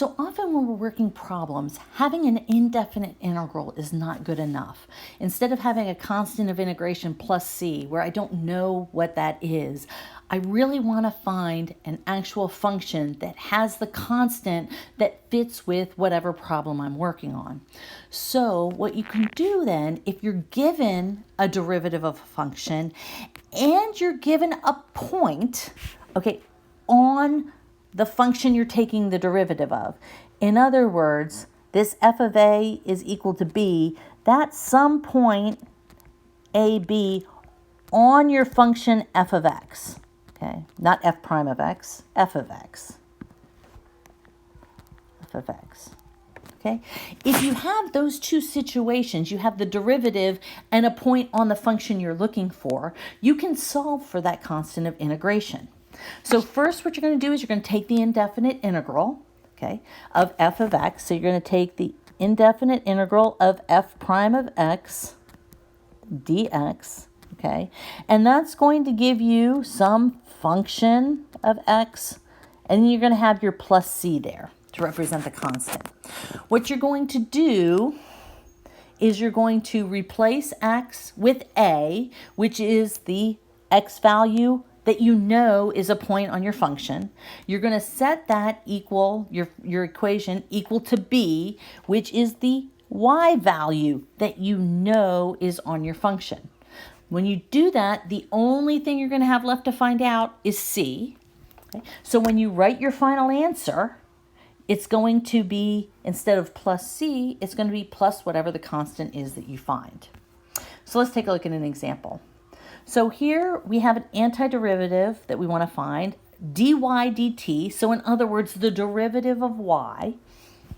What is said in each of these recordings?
So often when we're working problems, having an indefinite integral is not good enough. Instead of having a constant of integration plus c, where I don't know what that is, I really want to find an actual function that has the constant that fits with whatever problem I'm working on. So what you can do then, if you're given a derivative of a function and you're given a point, okay, on the function you're taking the derivative of. In other words, this f of a is equal to b. That's some point ab on your function f of x. Okay, not f prime of x, f of x. F of x. Okay, if you have those two situations, you have the derivative and a point on the function you're looking for, you can solve for that constant of integration. So first what you're going to do is you're going to take the indefinite integral, okay, of f of x. So you're going to take the indefinite integral of f prime of x dx, okay, and that's going to give you some function of x, and then you're going to have your plus c there to represent the constant. What you're going to do is you're going to replace x with a, which is the x value that you know is a point on your function. You're going to set that equal, your equation equal to b, which is the y value that you know is on your function. When you do that, the only thing you're going to have left to find out is c. Okay? So when you write your final answer, it's going to be, instead of plus c, it's going to be plus whatever the constant is that you find. So let's take a look at an example. So here we have an antiderivative that we want to find, dy dt. So in other words, the derivative of y,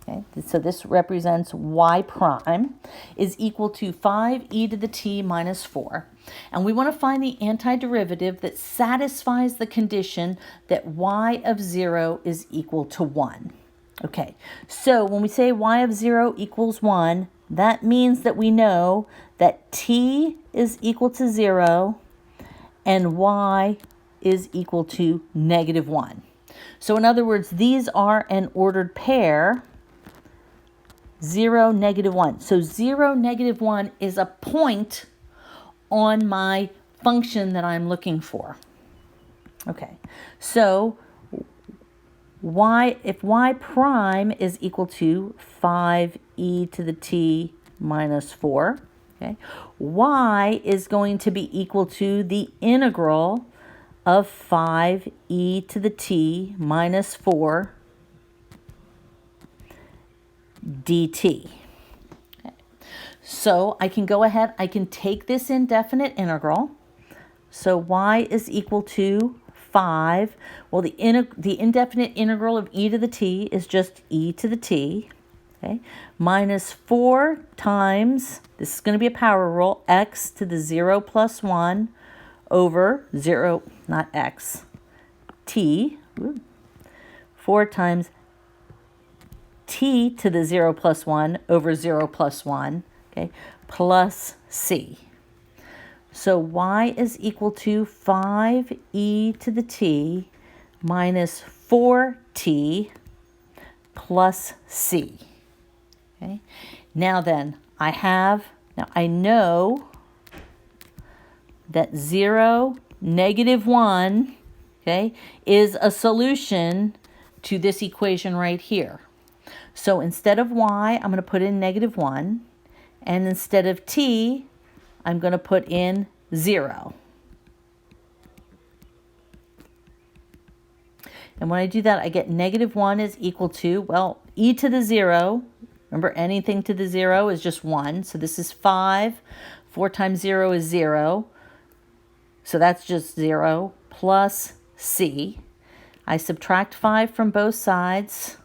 okay, so this represents y prime, is equal to 5e to the t minus 4. And we want to find the antiderivative that satisfies the condition that y of 0 is equal to 1. Okay, so when we say y of 0 equals 1, that means that we know that t is equal to 0 and y is equal to negative 1. So in other words, these are an ordered pair, 0, negative 1. So 0, negative 1 is a point on my function that I'm looking for. Okay, so if y prime is equal to 5e to the t minus 4, okay, y is going to be equal to the integral of 5e to the t minus 4 dt. Okay. So I can go ahead, I can take this indefinite integral. So y is equal to 5. Well, the indefinite integral of e to the t is just e to the t, okay, minus 4 times, this is going to be a power rule, x to the 0 plus 1 over 0, not x, t, 4 times t to the 0 plus 1 over 0 plus 1, okay, plus c. So y is equal to 5e to the t minus 4t plus c. Okay. Now then, I know that 0, negative 1, okay, is a solution to this equation right here. So instead of y, I'm going to put in negative 1, and instead of t, I'm going to put in 0. And when I do that, I get negative 1 is equal to, well, e to the 0. Remember, anything to the 0 is just 1. So this is 5. 4 times 0 is 0. So that's just 0 plus c. I subtract 5 from both sides,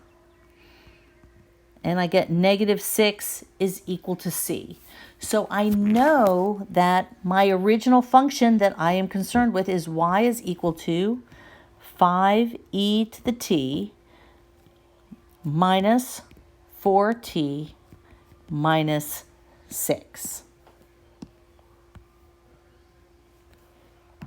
and I get negative 6 is equal to c. So I know that my original function that I am concerned with is y is equal to 5e to the t minus 4t minus 6.